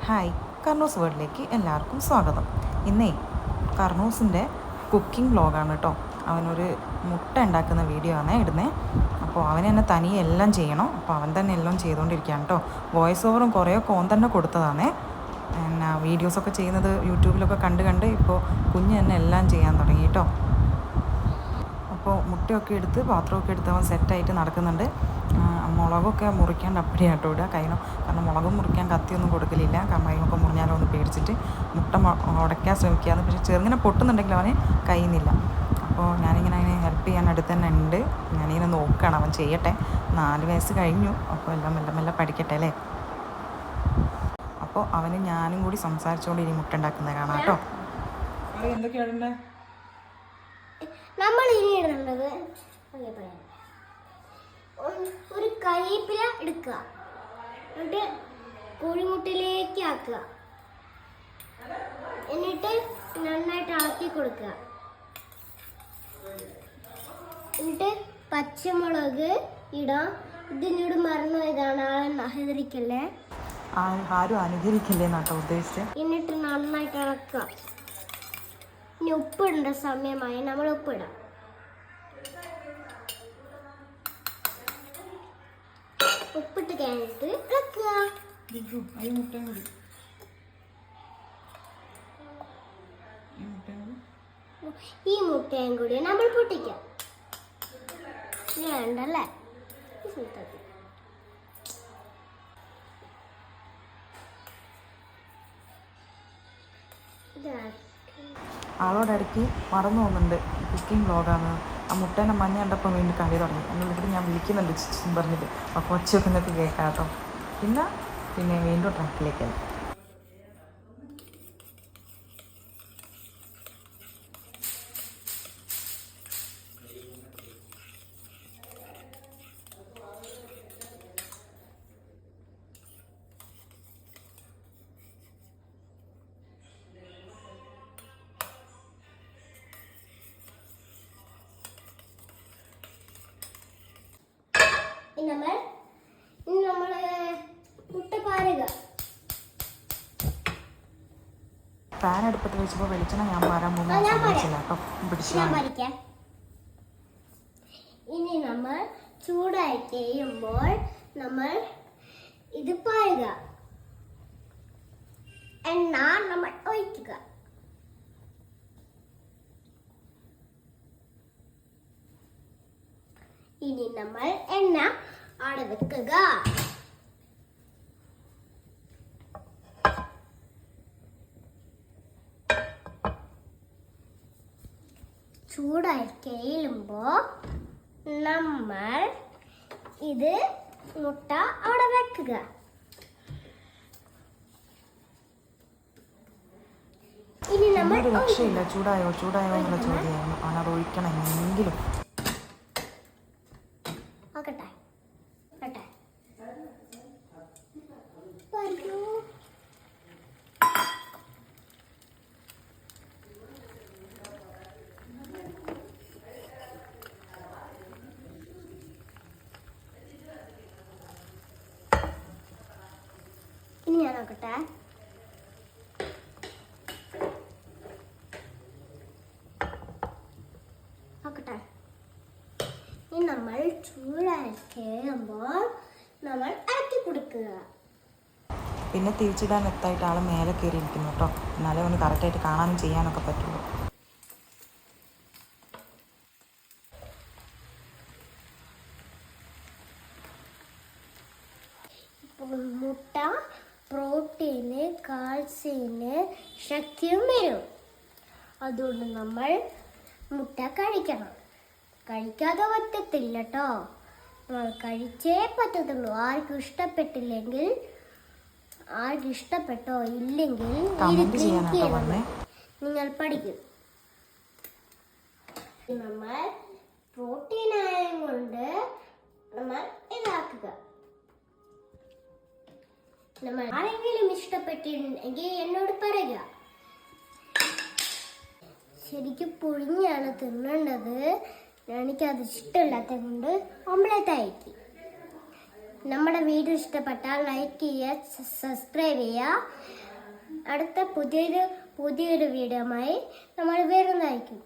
Hi, കർണൂസ് വേൾഡിലേക്ക് എല്ലാവർക്കും സ്വാഗതം. ഇന്നേ കർണൂസിൻ്റെ കുക്കിംഗ് വ്ലോഗാണ് കേട്ടോ. അവനൊരു മുട്ട ഉണ്ടാക്കുന്ന വീഡിയോ ആണ് ഇടുന്നത്. അപ്പോൾ അവൻ തന്നെ തനിയെ എല്ലാം ചെയ്യണം. അപ്പോൾ അവൻ തന്നെ എല്ലാം ചെയ്തുകൊണ്ടിരിക്കുകയാണ് കേട്ടോ. വോയിസ് ഓവറും കുറേയൊക്കെ ഓൻ തന്നെ കൊടുത്തതാണ്. പിന്നെ വീഡിയോസൊക്കെ ചെയ്യുന്നത് യൂട്യൂബിലൊക്കെ കണ്ട് ഇപ്പോൾ കുഞ്ഞ് തന്നെ എല്ലാം ചെയ്യാൻ തുടങ്ങി കേട്ടോ. അപ്പോൾ മുട്ടയൊക്കെ എടുത്ത് പാത്രമൊക്കെ എടുത്ത് അവൻ സെറ്റായിട്ട് നടക്കുന്നുണ്ട്. മുളകൊക്കെ മുറിക്കാൻ അപ്പടിയാണ് കേട്ടോ ഇടുക കൈനോ, കാരണം മുളക് മുറിക്കാൻ കത്തിയൊന്നും കൊടുക്കലില്ല. കൈമൊക്കെ മുറിഞ്ഞാലോ ഒന്ന് പേടിച്ചിട്ട് മുട്ട ഉടയ്ക്കാൻ ശ്രമിക്കുകയാണ്. പക്ഷേ ചെറുങ്ങനെ പൊട്ടുന്നുണ്ടെങ്കിൽ അവന് കഴിയുന്നില്ല. അപ്പോൾ ഞാനിങ്ങനെ അതിനെ ഹെൽപ്പ് ചെയ്യാൻ അടുത്ത് തന്നെ ഉണ്ട്. ഞാനിങ്ങനെ നോക്കുകയാണ് അവൻ ചെയ്യട്ടെ. 4 വയസ്സ് കഴിഞ്ഞു. അപ്പോൾ എല്ലാം മെല്ലെ മെല്ലെ പഠിക്കട്ടെ അല്ലേ. അപ്പോൾ അവന് ഞാനും കൂടി സംസാരിച്ചുകൊണ്ട് ഇനി മുട്ട ഉണ്ടാക്കുന്നത് കാണാം കേട്ടോ. എന്തൊക്കെയാണ് നമ്മൾ ഇനി ഇടുന്നത്? ഒരു കരിവേപ്പില എടുക്കുക, എന്നിട്ട് കോഴിമുട്ടയിലേക്ക് ആക്കുക, എന്നിട്ട് നന്നായിട്ട് ഇളക്കി കൊടുക്കുക. എന്നിട്ട് പച്ചമുളക് ഇടാം. ഇതിനോട് മറന്നു ഇതാണ്, അനുകരിക്കല്ലേ, ആരും അനുകരിക്കില്ലേ എന്നാട്ടോ ഉദ്ദേശിച്ചത്. എന്നിട്ട് നന്നായിട്ട് ഇളക്കുക. ഇനി ഉപ്പിടേണ്ട സമയമായി, നമ്മൾ ഉപ്പിടാം. ഉപ്പിട്ട് കഴിഞ്ഞിട്ട് ഇളക്കുക. ഈ മുട്ടയും കൂടി നമ്മൾ പൊട്ടിക്കാം. വേണ്ടല്ലേ? ആളോടിടയ്ക്ക് മറന്നു പോകുന്നുണ്ട്, കുക്കിംഗ് വ്ലോഗാണ്. ആ മുട്ടേൻ്റെ മഞ്ഞ കണ്ടപ്പോൾ വീണ്ടും കളി തുടങ്ങി. എന്നിട്ട് ഞാൻ വിളിക്കുന്നുണ്ട് പറഞ്ഞിട്ട്. അപ്പോൾ ഒച്ചയൊക്കെ നിങ്ങൾക്ക് കേൾക്കാം കേട്ടോ. പിന്നെ വീണ്ടും ട്രാക്കിലേക്കായി. നമ്മൾ മുട്ട പാരുക. പാൻ അടുപ്പത്ത് വെച്ചപ്പോൾ വെളിച്ചെണ്ണ ഞാൻ പാരാൻ പോകുമ്പോൾ ഇനി നമ്മൾ ചൂടായി കഴിയുമ്പോൾ നമ്മൾ ഇത് പാരുക. എണ്ണ നമ്മൾ ഒഴിക്കുക. ഇനി നമ്മൾ എണ്ണ അവിടെ വെക്കുക. ചൂടായി കഴിയുമ്പോൾ നമ്മൾ ഇത് മുട്ട അവിടെ വെക്കുക. ഇനി നമ്മൾ രക്ഷയില്ല. ചൂടായോ എന്നുള്ള ചോദ്യമായിരുന്നു. അവനത് ഒഴിക്കണം എങ്കിലും. ഇനി ഞാൻ നോക്കട്ടെ. ഇനി നമ്മൾ ചൂടായി കഴിയുമ്പോൾ നമ്മൾ ഇറക്കി കൊടുക്കുക. പിന്നെ തിരിച്ചിടാൻ എത്തായിട്ട് ആൾ മേലെ കയറി ഇരിക്കുന്നു കേട്ടോ. എന്നാലേ ഒന്ന് കറക്റ്റായിട്ട് കാണാനും ചെയ്യാനൊക്കെ പറ്റുള്ളൂ. മുട്ട പ്രോട്ടീന്, കാൽസ്യത്തിന് ശക്തിയും വരും. അതുകൊണ്ട് നമ്മൾ മുട്ട കഴിക്കണം. കഴിക്കാതെ പറ്റത്തില്ല കേട്ടോ. നമ്മൾ കഴിച്ചേ പറ്റത്തുള്ളൂ. ആർക്കും ഇഷ്ടപ്പെട്ടില്ലെങ്കിൽ, ആർക്കും ഇഷ്ടപ്പെട്ടോ ഇല്ലെങ്കിൽ നിങ്ങൾ പഠിക്കും. നമ്മൾ പ്രോട്ടീൻ ആയത് കൊണ്ട് നമ്മൾ ഇതാക്കുക. നമ്മൾ ആരെങ്കിലും ഇഷ്ടപ്പെട്ടിട്ടുണ്ടെങ്കിൽ എന്നോട് പറയുക. ശരിക്കും പുഴുങ്ങിയാണ് തിന്നേണ്ടത്. എനിക്കത് ഇഷ്ടമില്ലാത്തത് കൊണ്ട് ഓംലെറ്റ് ആക്കി. നമ്മുടെ വീഡിയോ ഇഷ്ടപ്പെട്ടാൽ ലൈക്ക് ചെയ്യുക, സബ്സ്ക്രൈബ് ചെയ്യുക. അടുത്ത പുതിയൊരു വീഡിയോയുമായി നമ്മൾ വരുന്നതായിരിക്കും.